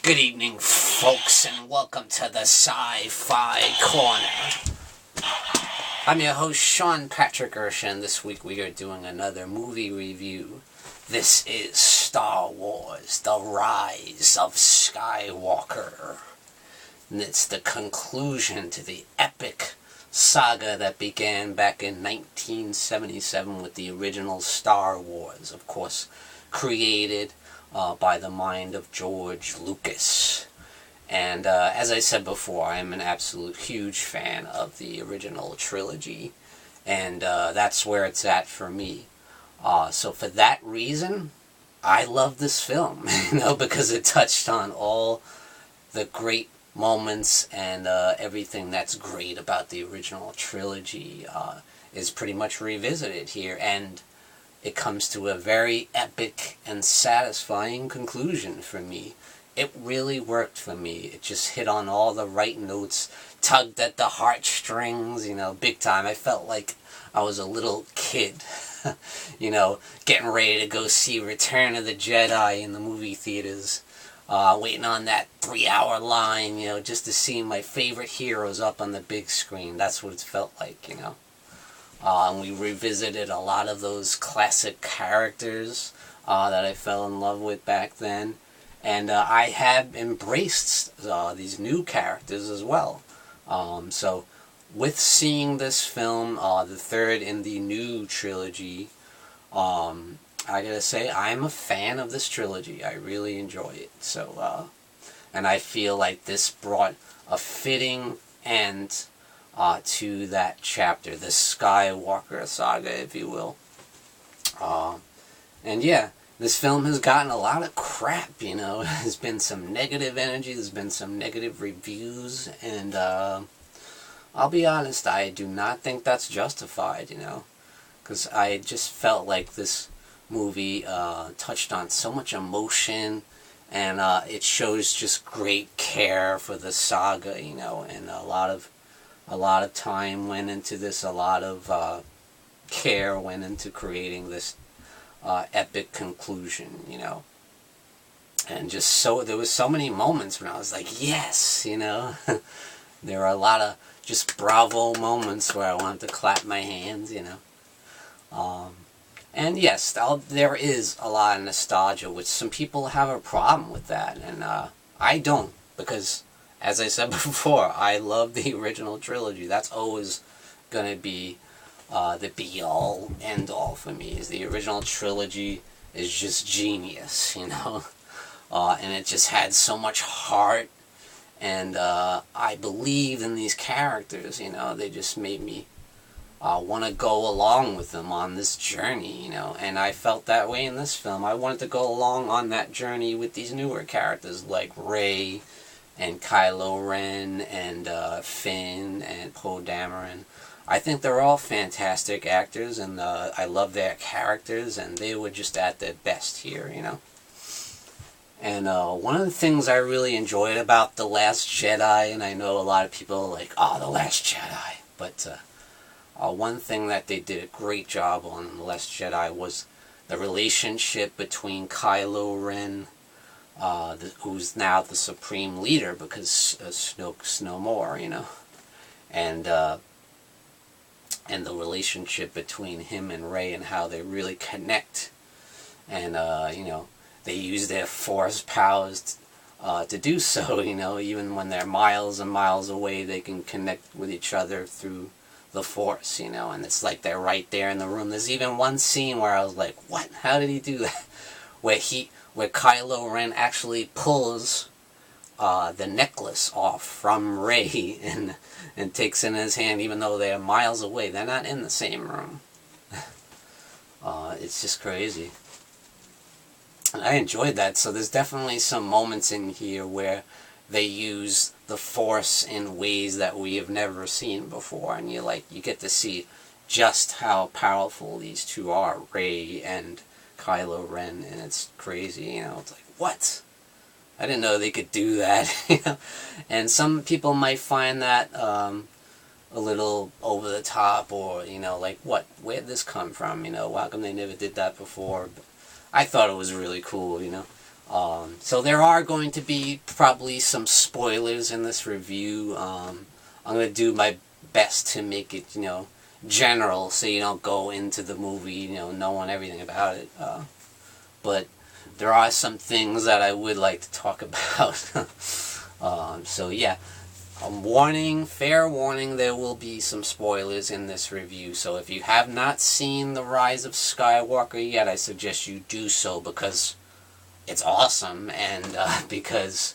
Good evening, folks, and welcome to the Sci-Fi Corner. I'm your host, Sean Patrick Erschen. This week we are doing another movie review. This is Star Wars, The Rise of Skywalker. And it's the conclusion to the epic saga that began back in 1977 with the original Star Wars, of course, created by the mind of George Lucas. And as I said before, I'm an absolute huge fan of the original trilogy, and that's where it's at for me. So for that reason, I love this film, because it touched on all the great moments, and everything that's great about the original trilogy is pretty much revisited here, and it comes to a very epic and satisfying conclusion for me. It really worked for me. It just hit on all the right notes, tugged at the heartstrings, big time. I felt like I was a little kid, getting ready to go see Return of the Jedi in the movie theaters, waiting on that 3-hour line, just to see my favorite heroes up on the big screen. That's what it felt like, And we revisited a lot of those classic characters that I fell in love with back then. And I have embraced these new characters as well. So with seeing this film, the third in the new trilogy, I gotta say, I'm a fan of this trilogy. I really enjoy it. So, and I feel like this brought a fitting end to that chapter, the Skywalker Saga, if you will. And yeah, this film has gotten a lot of crap, There's been some negative energy, there's been some negative reviews, and I'll be honest, I do not think that's justified, because I just felt like this movie touched on so much emotion, and it shows just great care for the saga, and a lot of time went into this, a lot of care went into creating this epic conclusion, and just there was so many moments when I was like, yes, there were a lot of just bravo moments where I wanted to clap my hands, and yes, there is a lot of nostalgia, which some people have a problem with that, and I don't, because as I said before, I love the original trilogy. That's always going to be the be-all, end-all for me. Is the original trilogy is just genius, and it just had so much heart, and I believe in these characters, they just made me want to go along with them on this journey, and I felt that way in this film. I wanted to go along on that journey with these newer characters like Rey and Kylo Ren and Finn and Poe Dameron. I think they're all fantastic actors, and I love their characters, and they were just at their best here, And one of the things I really enjoyed about The Last Jedi, and I know a lot of people are like, oh, The Last Jedi, but one thing that they did a great job on in The Last Jedi was the relationship between Kylo Ren, who's now the Supreme Leader because Snoke's no more, and the relationship between him and Rey and how they really connect, and they use their Force powers to do so, even when they're miles and miles away, they can connect with each other through the Force, and it's like they're right there in the room. There's even one scene where I was like, what? How did he do that? Where Kylo Ren actually pulls the necklace off from Rey and takes it in his hand, even though they're miles away. They're not in the same room. It's just crazy. And I enjoyed that. So there's definitely some moments in here where they use the Force in ways that we have never seen before, and you get to see just how powerful these two are, Rey and Kylo Ren, and it's crazy, It's like, what? I didn't know they could do that, And some people might find that a little over the top, or, like, what? Where'd this come from? How come they never did that before? But I thought it was really cool, So there are going to be probably some spoilers in this review. I'm going to do my best to make it, general, so you don't go into the movie, knowing everything about it. But there are some things that I would like to talk about. So yeah, fair warning, there will be some spoilers in this review. So if you have not seen The Rise of Skywalker yet, I suggest you do so, because it's awesome, and because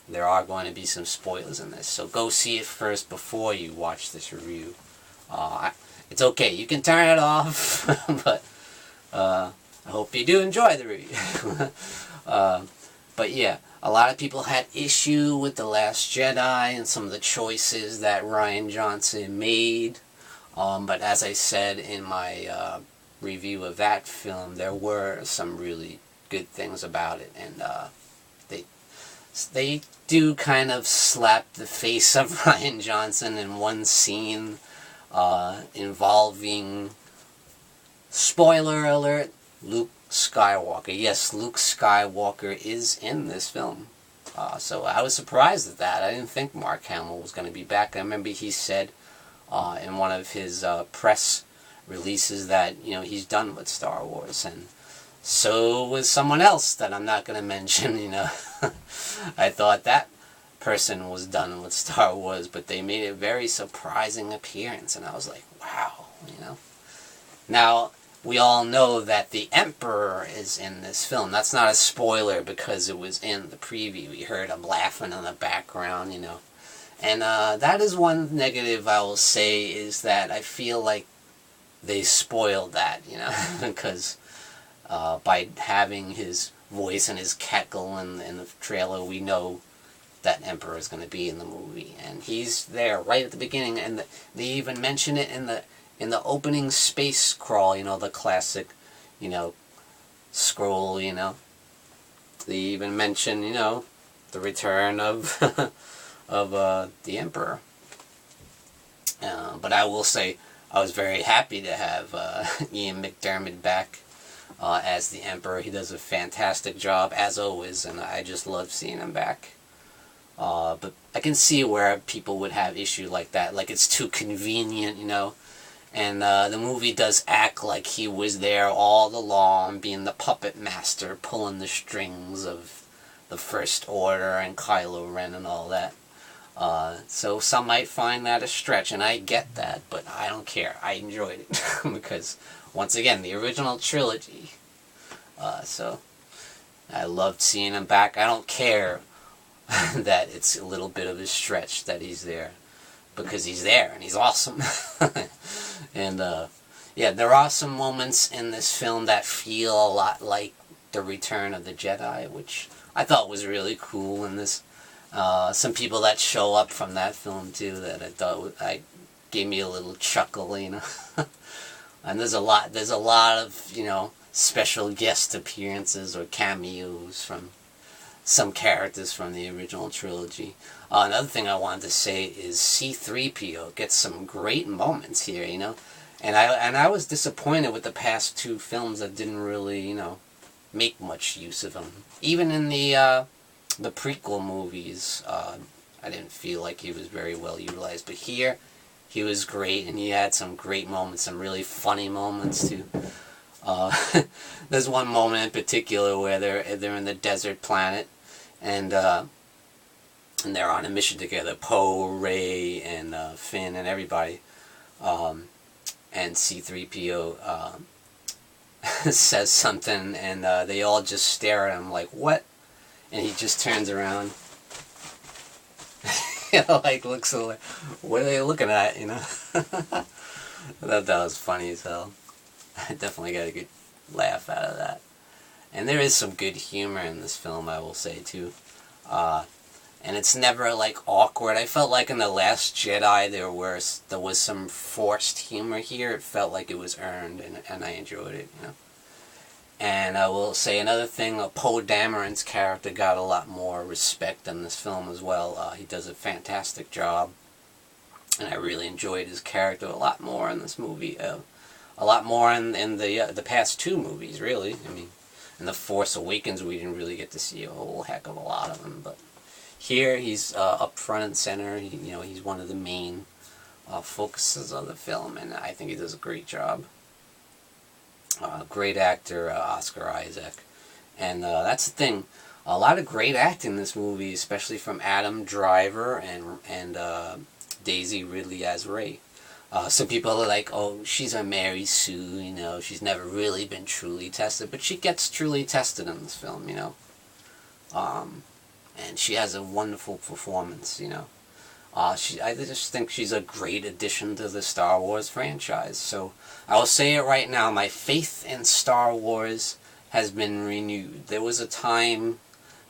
there are going to be some spoilers in this. So go see it first before you watch this review. It's okay, you can turn it off, but I hope you do enjoy the review. But yeah, a lot of people had issue with The Last Jedi and some of the choices that Rian Johnson made. But as I said in my review of that film, there were some really good things about it, and they do kind of slap the face of Rian Johnson in one scene involving, spoiler alert, Luke Skywalker. Yes, Luke Skywalker is in this film. So I was surprised at that. I didn't think Mark Hamill was going to be back. I remember he said in one of his press releases that, he's done with Star Wars, and so was someone else that I'm not going to mention, I thought that person was done with Star Wars, but they made a very surprising appearance, and I was like, wow, Now, we all know that the Emperor is in this film. That's not a spoiler because it was in the preview. We heard him laughing in the background, And that is one negative I will say, is that I feel like they spoiled that, because by having his voice and his cackle in the trailer, we know that Emperor is going to be in the movie, and he's there right at the beginning, and they even mention it in the opening space crawl, the classic, scroll, They even mention, the return of of the Emperor. But I will say, I was very happy to have Ian McDiarmid back as the Emperor. He does a fantastic job, as always, and I just love seeing him back. But I can see where people would have issue like that, like it's too convenient, And the movie does act like he was there all along, being the puppet master, pulling the strings of the First Order and Kylo Ren and all that. So some might find that a stretch, and I get that, but I don't care. I enjoyed it because, once again, the original trilogy. So I loved seeing him back. I don't care that it's a little bit of a stretch that he's there, because he's there and he's awesome. And yeah, there are some moments in this film that feel a lot like the Return of the Jedi, which I thought was really cool. And this some people that show up from that film too that I thought gave me a little chuckle, And there's a lot of special guest appearances or cameos from some characters from the original trilogy. Another thing I wanted to say is C-3PO gets some great moments here, And I was disappointed with the past two films that didn't really, make much use of him. Even in the prequel movies, I didn't feel like he was very well utilized. But here, he was great, and he had some great moments, some really funny moments too. There's one moment in particular where they're in the desert planet, and they're on a mission together. Poe, Rey, and Finn, and everybody. And C-3PO says something, and they all just stare at him like, what? And he just turns around. Looks like, what are they looking at, I thought that was funny as hell. I definitely got a good laugh out of that. And there is some good humor in this film, I will say, too. And it's never, awkward. I felt like in The Last Jedi there was some forced humor here. It felt like it was earned, and I enjoyed it, And I will say another thing, Poe Dameron's character got a lot more respect in this film as well. He does a fantastic job, and I really enjoyed his character a lot more in this movie. A lot more in the past two movies, really. I mean, In The Force Awakens, we didn't really get to see a whole heck of a lot of him, but here he's up front and center. He's one of the main focuses of the film, and I think he does a great job. Great actor, Oscar Isaac. And that's the thing. A lot of great acting in this movie, especially from Adam Driver and Daisy Ridley as Rey. Some people are like, oh, she's a Mary Sue, she's never really been truly tested. But she gets truly tested in this film, and she has a wonderful performance, I just think she's a great addition to the Star Wars franchise. So I will say it right now, my faith in Star Wars has been renewed. There was a time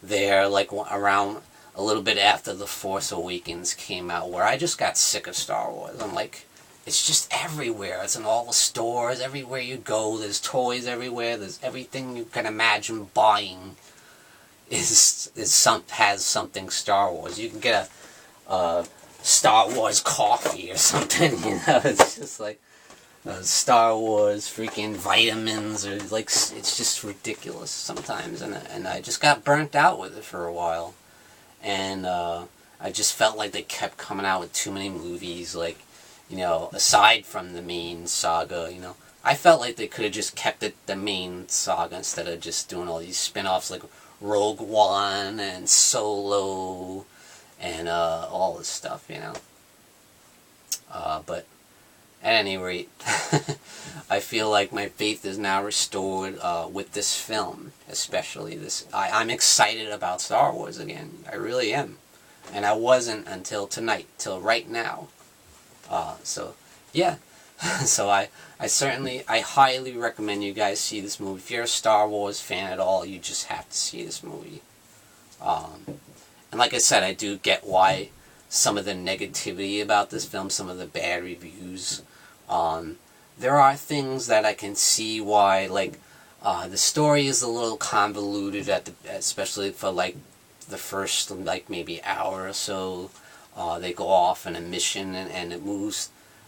there, like around a little bit after The Force Awakens came out, where I just got sick of Star Wars. I'm like, it's just everywhere. It's in all the stores, everywhere you go. There's toys everywhere. There's everything you can imagine buying has something Star Wars. You can get a Star Wars coffee or something, It's just like Star Wars freaking vitamins, or like, it's just ridiculous sometimes, and I just got burnt out with it for a while, and I just felt like they kept coming out with too many movies, like, aside from the main saga, I felt like they could have just kept it the main saga instead of just doing all these spin-offs like Rogue One and Solo and all this stuff, but at any rate, I feel like my faith is now restored with this film, especially this. I'm excited about Star Wars again. I really am. And I wasn't until tonight, till right now. So, yeah. So I highly recommend you guys see this movie. If you're a Star Wars fan at all, you just have to see this movie. And like I said, I do get why some of the negativity about this film, some of the bad reviews. There are things that I can see why, like, the story is a little convoluted, especially for, like, the first, like, maybe hour or so. They go off on a mission, and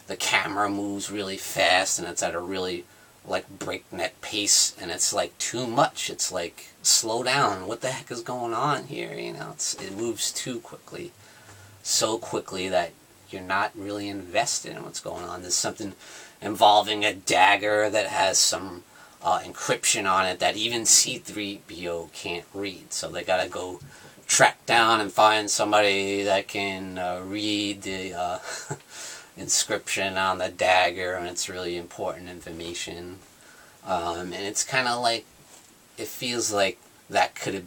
the camera moves really fast, and it's at a really, like, breakneck pace, and it's, like, too much. It's like, slow down, what the heck is going on here, it moves too quickly. So quickly that you're not really invested in what's going on. There's something involving a dagger that has some encryption on it that even C-3PO can't read. So they gotta go track down and find somebody that can read the inscription on the dagger, and it's really important information. And it's kind of like, it feels like that could have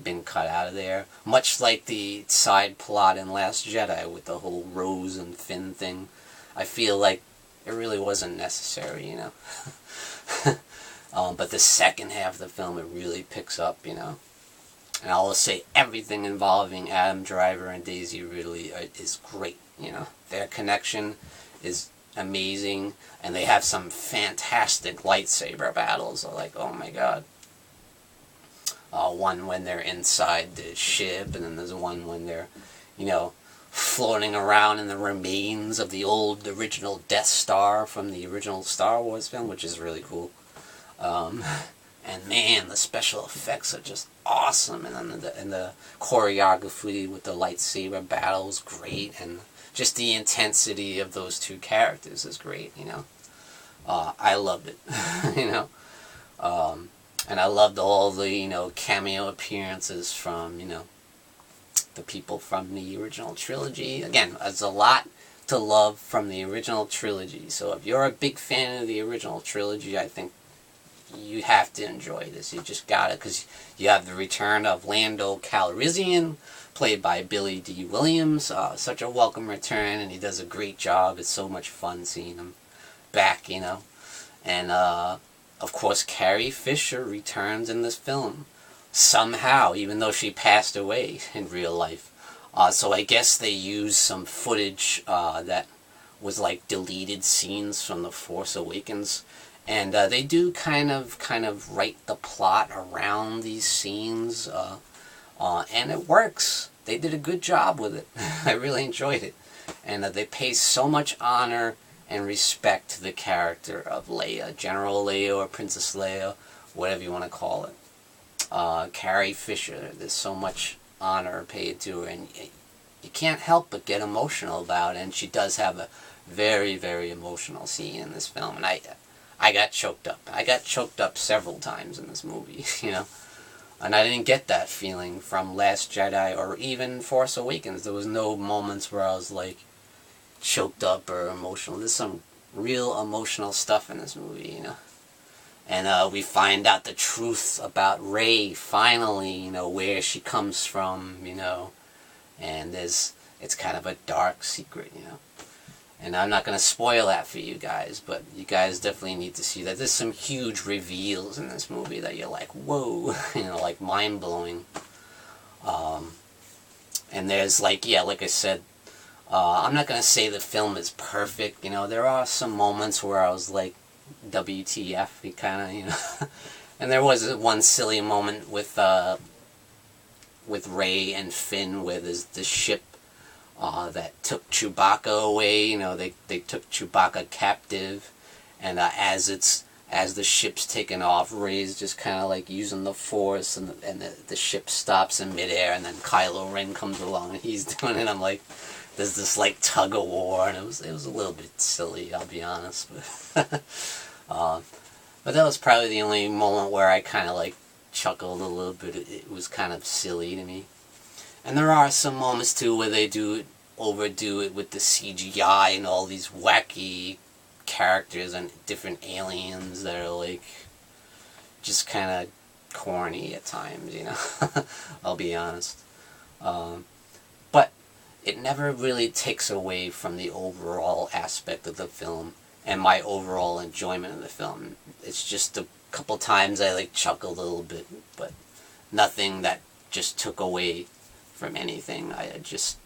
been cut out of there. Much like the side plot in Last Jedi with the whole Rose and Finn thing. I feel like it really wasn't necessary, but the second half of the film, it really picks up, And I'll say everything involving Adam Driver and Daisy Ridley is great, Their connection is amazing, and they have some fantastic lightsaber battles. Like, oh my god. One when they're inside the ship, and then there's one when they're, floating around in the remains of the original Death Star from the original Star Wars film, which is really cool. And man, the special effects are just awesome, and then the choreography with the lightsaber battles great, and just the intensity of those two characters is great. I loved it. And I loved all the, cameo appearances from, the people from the original trilogy. Again, there's a lot to love from the original trilogy. So if you're a big fan of the original trilogy, I think you have to enjoy this. You just got it, because you have the return of Lando Calrissian, played by Billy D. Williams. Such a welcome return, and he does a great job. It's so much fun seeing him back, And, of course, Carrie Fisher returns in this film, somehow, even though she passed away in real life. So I guess they used some footage that was like deleted scenes from The Force Awakens, and they do kind of write the plot around these scenes, and it works. They did a good job with it. I really enjoyed it, and they pay so much honor and respect to the character of Leia, General Leia or Princess Leia, whatever you want to call it. Carrie Fisher, there's so much honor paid to her, and you can't help but get emotional about it, and she does have a very, very emotional scene in this film, and I got choked up. I got choked up several times in this movie, you know, and I didn't get that feeling from Last Jedi or even Force Awakens. There was no moments where I was like choked up or emotional. There's some real emotional stuff in this movie, you know. And we find out the truth about Rey, finally, you know, where she comes from, you know. And it's kind of a dark secret, you know. And I'm not going to spoil that for you guys, but you guys definitely need to see that. There's some huge reveals in this movie that you're like, whoa, you know, like mind-blowing. And there's like, yeah, like I said, I'm not going to say the film is perfect, you know. There are some moments where I was like, WTF, you kind of, you know. And there was one silly moment with Rey and Finn, where there's the ship that took Chewbacca away. You know, they took Chewbacca captive, and as the ship's taken off, Rey's just kind of like using the Force, and the ship stops in midair, and then Kylo Ren comes along and he's doing it. I'm like, there's this like tug of war, and it was a little bit silly, I'll be honest, but that was probably the only moment where I kind of like chuckled a little bit. It was kind of silly to me. And there are some moments too where they overdo it with the CGI and all these wacky characters and different aliens that are like just kind of corny at times, you know. I'll be honest. But it never really takes away from the overall aspect of the film and my overall enjoyment of the film. It's just a couple times I like chuckled a little bit, but nothing that just took away from anything. I just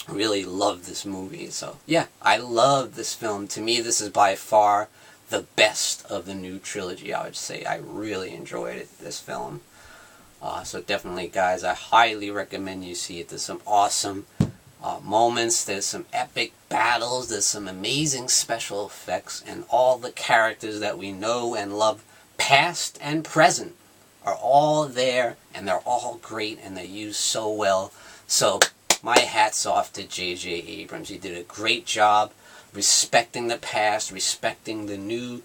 really love this movie. So yeah, I love this film. To me, this is by far the best of the new trilogy, I would say. I really enjoyed it, this film. So definitely, guys, I highly recommend you see it. There's some awesome moments, there's some epic battles, there's some amazing special effects, and all the characters that we know and love, past and present, are all there, and they're all great, and they're used so well. So my hat's off to J.J. Abrams. He did a great job respecting the past, respecting the new,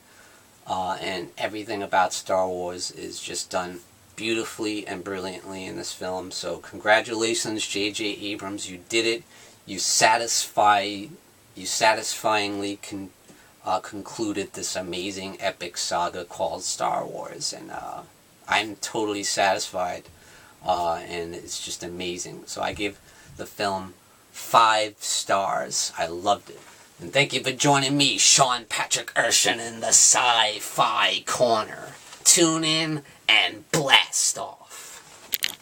and everything about Star Wars is just done beautifully and brilliantly in this film. So congratulations, J.J. Abrams, you did it. You satisfyingly concluded this amazing epic saga called Star Wars, and I'm totally satisfied, and it's just amazing. So I give the film 5 stars. I loved it. And thank you for joining me, Sean Patrick Erschen, in the Sci-Fi Corner. Tune in and blast off.